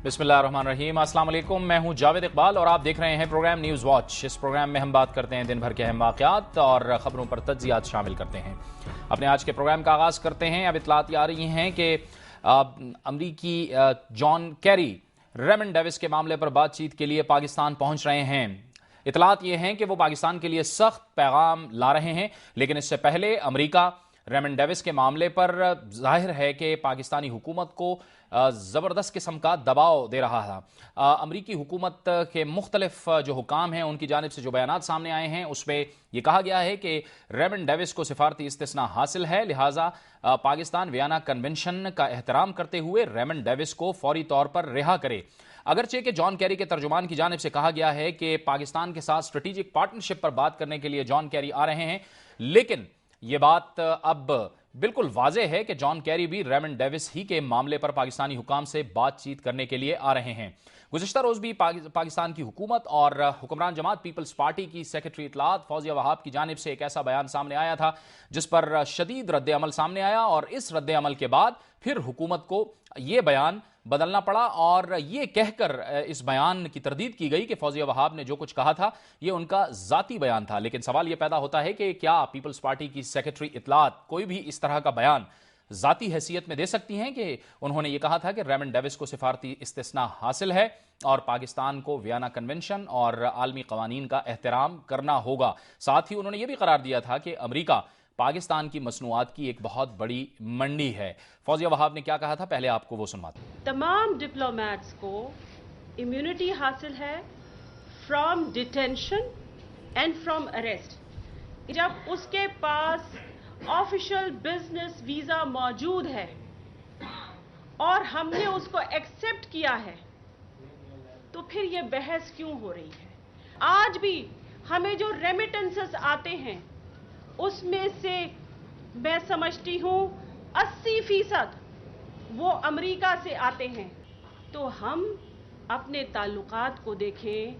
बिस्मिल्लाहिर्रहमानिर्रहीम। अस्सलाम वालेकुम, मैं हूं जावेद इकबाल और आप देख रहे हैं प्रोग्राम न्यूज़ वॉच। इस प्रोग्राम में हम बात करते हैं दिन भर के अहम वाक़यात और ख़बरों पर तज्ज़ियात शामिल करते हैं। अपने आज के प्रोग्राम का आगाज़ करते हैं। अब इत्तलात आ रही हैं कि अमरीकी जॉन कैरी रेमन डेविस के मामले पर बातचीत के लिए पाकिस्तान पहुंच रहे हैं। इत्तलात ये हैं कि वो पाकिस्तान के लिए सख्त पैगाम ला रहे हैं, लेकिन इससे पहले अमरीका रेमन डेविस के मामले पर जाहिर है कि पाकिस्तानी हुकूमत को ज़बरदस्त किस्म का दबाव दे रहा था। अमरीकी हुकूमत के मुख्तलिफ जो हुकाम हैं उनकी जानिब से जो बयानात सामने आए हैं उसमें यह कहा गया है कि रेमन डेविस को सिफारती इस्तिस्ना हासिल है, लिहाजा पाकिस्तान वियना कन्वेंशन का एहतराम करते हुए रेमन डेविस को फौरी तौर पर रिहा करे। अगरचे कि जॉन कैरी के तर्जुमान की जानिब से कहा गया है कि पाकिस्तान के साथ स्ट्रेटेजिक पार्टनरशिप पर बात करने के लिए जॉन कैरी आ रहे हैं, लेकिन ये बात अब बिल्कुल वाज़ेह है कि जॉन कैरी भी रेमन डेविस ही के मामले पर पाकिस्तानी हुकाम से बातचीत करने के लिए आ रहे हैं। गुज़िश्ता रोज़ भी पाकिस्तान की हुकूमत और हुक्मरान जमात पीपल्स पार्टी की सेक्रेटरी इत्तलात फौजिया वहाब की जानिब से एक ऐसा बयान सामने आया था जिस पर शदीद रद्द अमल सामने आया, और इस रद्द अमल के बाद फिर हुकूमत को ये बयान बदलना पड़ा और ये कहकर इस बयान की तरदीद की गई कि फौजिया वहाब ने जो कुछ कहा था ये उनका ज़ाती बयान था। लेकिन सवाल ये पैदा होता है कि क्या पीपल्स पार्टी की सेक्रेटरी इत्तलात कोई भी इस तरह का बयान ज़ाती हैसियत में दे सकती हैं कि उन्होंने ये कहा था कि रेमन डेविस को सिफारती इस्तिस्ना हासिल है और पाकिस्तान को वियना कन्वेंशन और आलमी कवानीन का एहतराम करना होगा। साथ ही उन्होंने ये भी करार दिया था कि अमरीका पाकिस्तान की मसनूआत की एक बहुत बड़ी मंडी है। फौजिया वहाब ने क्या कहा था, पहले आपको वो सुनवाते हैं। तमाम डिप्लोमेट्स को इम्यूनिटी हासिल है from detention and from arrest. जब उसके पास ऑफिशियल बिजनेस वीजा मौजूद है और हमने उसको एक्सेप्ट किया है, तो फिर ये बहस क्यों हो रही है? आज भी हमें जो रेमिटेंसेस आते हैं उसमें से मैं समझती हूं 80% वो अमेरिका से आते हैं। तो हम अपने ताल्लुकात को देखें,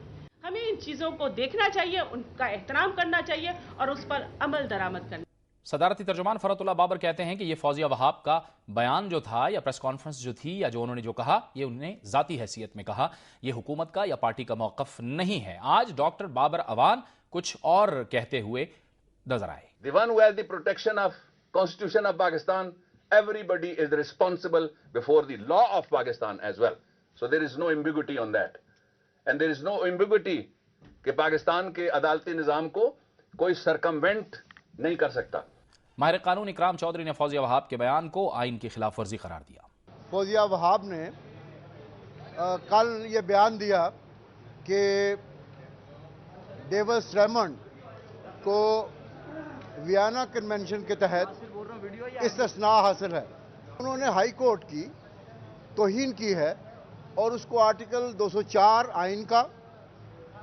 हमें इन चीज़ों को देखना चाहिए, उनका एहतराम करना चाहिए और उस पर अमल दरामद करना। सदारती तर्जुमान फरतुल्लाह बाबर कहते हैं कि ये फौजिया वहाब का बयान जो था या प्रेस कॉन्फ्रेंस जो थी या जो उन्होंने जो कहा ये उन्होंने ज़ाती हैसियत में कहा, ये हुकूमत का या पार्टी का मौक़िफ़ नहीं है। आज डॉक्टर बाबर अवान कुछ और कहते हुए नजर आए। The one who has the protection of Constitution of Pakistan, everybody is responsible before the law of Pakistan as well. So there is no ambiguity on that. And there is no ambiguity कि पाकिस्तान के अदालती निज़ाम को कोई circumvent नहीं कर सकता। माहिर कानून इकराम चौधरी ने फौजिया वहाब के बयान को आइन की खिलाफ वर्जी करार दिया। फौजिया वहाब ने कल ये बयान दिया कि डेविस रेमंड को वियना कन्वेंशन के तहत इस्तिस्ना हासिल है। उन्होंने हाई कोर्ट की तौहीन की है और उसको आर्टिकल 204 आइन का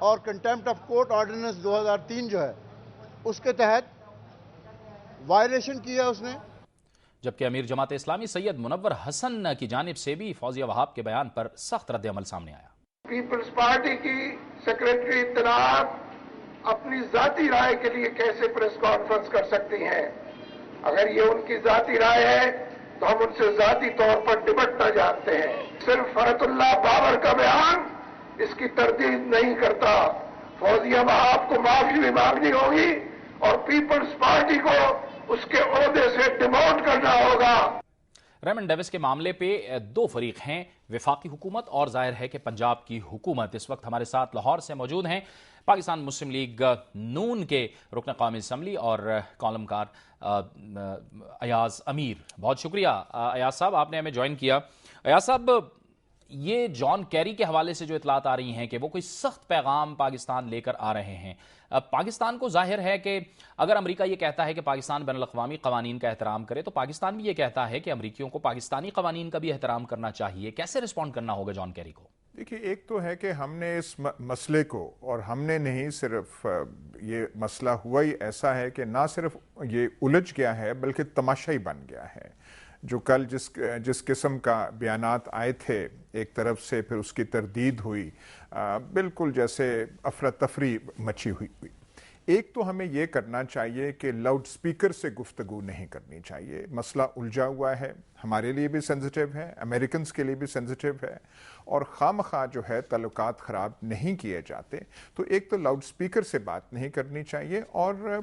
और कंटेम्प्ट ऑफ कोर्ट ऑर्डिनेंस 2003 जो है उसके तहत वायलेशन की है उसने। जबकि अमीर जमात इस्लामी सैयद मुनव्वर हसन की जानिब से भी फौजिया वहाब के बयान पर सख्त रद्द अमल सामने आया। पीपल्स पार्टी की सेक्रेटरी इत्तलात अपनी जाती राय के लिए कैसे प्रेस कॉन्फ्रेंस कर सकती हैं? अगर ये उनकी जाती राय है तो हम उनसे जाती तौर पर निपटना चाहते हैं। सिर्फ फरतुल्लाह बाबर का बयान इसकी तरदीद नहीं करता। फौजिया वहाब को माफी भी मांगनी होगी और पीपल्स पार्टी को उसके ओहदे से डिमोट करना होगा। रेमन डेविस के मामले पे दो फरीक हैं, वफाकी हुकूमत और जाहिर है कि पंजाब की हुकूमत। इस वक्त हमारे साथ लाहौर से मौजूद हैं पाकिस्तान मुस्लिम लीग नून के रुकन कौमी असम्बली और कॉलमकार अयाज अमीर। बहुत शुक्रिया अयाज साहब, आपने हमें ज्वाइन किया। अयाज साहब, ये जॉन कैरी के हवाले से जो इतलात आ रही हैं कि वो कोई सख्त पैगाम पाकिस्तान लेकर आ रहे हैं, पाकिस्तान को जाहिर है कि अगर अमेरिका ये कहता है कि पाकिस्तान बैनुल-अक़वामी क़वानीन का एहतराम करे तो पाकिस्तान भी ये कहता है कि अमरीकियों को पाकिस्तानी क़वानीन का भी एहतराम करना चाहिए। कैसे रिस्पॉन्ड करना होगा जॉन कैरी को? देखिए, एक तो है कि हमने इस मसले को, और हमने नहीं, सिर्फ ये मसला हुआ ही ऐसा है कि ना सिर्फ ये उलझ गया है बल्कि तमाशा ही बन गया है। जो कल जिस किस्म का बयानात आए थे एक तरफ से, फिर उसकी तरदीद हुई, बिल्कुल जैसे अफरा तफरी मची हुई। ایک تو ہمیں یہ کرنا چاہیے کہ لاؤڈ سپیکر سے گفتگو نہیں کرنی چاہیے. مسئلہ الجھا ہوا ہے, ہمارے لیے بھی سینسٹیو ہے, امریکنز کے لیے بھی سینسٹیو ہے, اور خواہ جو ہے تعلقات خراب نہیں کیے جاتے. تو ایک تو لاؤڈ سپیکر سے بات نہیں کرنی چاہیے اور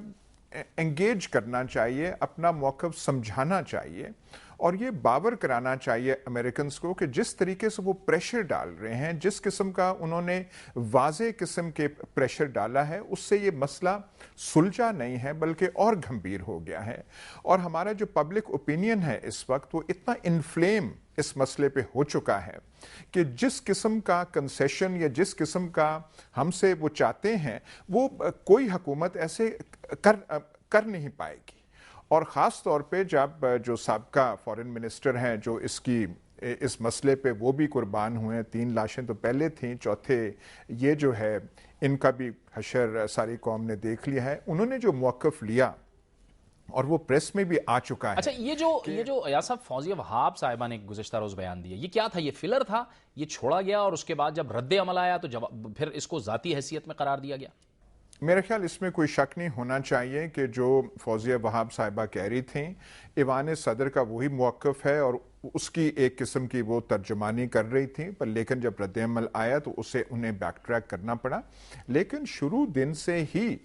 انگیج کرنا چاہیے, اپنا موقف سمجھانا چاہیے, اور یہ باور کرانا چاہیے امریکنز کو کہ جس طریقے سے وہ پریشر ڈال رہے ہیں, جس قسم کا انہوں نے واضح قسم کے پریشر ڈالا ہے, اس سے یہ مسئلہ سلجھا نہیں ہے بلکہ اور گھمبیر ہو گیا ہے. اور ہمارا جو پبلک اوپینین ہے اس وقت وہ اتنا انفلیم اس مسئلے پہ ہو چکا ہے کہ جس قسم کا کنسیشن یا جس قسم کا ہم سے وہ چاہتے ہیں وہ کوئی حکومت ایسے کر نہیں پائے گی. اور خاص طور پہ جب جو سابقہ فارن منسٹر ہیں جو اس مسئلے پہ وہ بھی قربان ہوئے ہیں, 3 لاشیں تو پہلے تھیں, چوتھے یہ جو ہے ان کا بھی حشر ساری قوم نے دیکھ لیا ہے, انہوں نے جو موقف لیا اور وہ پریس میں بھی آ چکا ہے. اچھا, یہ جو ایاز صاحب فوزیہ وہاب صاحبہ نے گزشتہ روز بیان دیا, یہ کیا تھا؟ یہ فلر تھا, یہ چھوڑا گیا اور اس کے بعد جب رد عمل آیا تو پھر اس کو ذاتی حیثیت میں قرار دیا گیا؟ میرا خیال اس میں کوئی شک نہیں ہونا چاہیے کہ جو فوزیہ وہاب صاحبہ کہہ رہی تھیں, ایوان صدر کا وہی موقف ہے اور اس کی ایک قسم کی وہ ترجمانی کر رہی تھیں, پر لیکن جب رد عمل آیا تو اسے انہیں بیک ٹریک کرنا پڑا. لیکن شروع دن سے ہی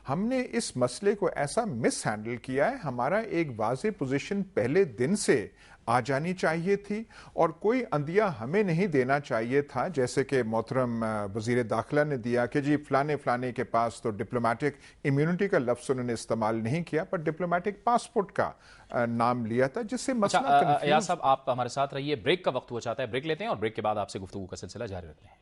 ہم نے اس مسئلے کو ایسا مس ہینڈل کیا ہے. ہمارا ایک واضح پوزیشن پہلے دن سے آ جانی چاہیے تھی اور کوئی اندیا ہمیں نہیں دینا چاہیے تھا جیسے کہ محترم وزیر داخلہ نے دیا کہ جی فلانے کے پاس تو ڈپلومیٹک امیونٹی کا لفظ انہوں نے استعمال نہیں کیا, پر ڈپلومیٹک پاسپورٹ کا نام لیا تھا, جس سے مسئلہ ایاز صاحب آپ ہمارے ساتھ رہیے, بریک کا وقت ہوا چاہتا ہے, بریک لیتے ہیں اور بریک کے بعد آپ سے گفتگو کا سلسلہ جاری رکھتے ہیں.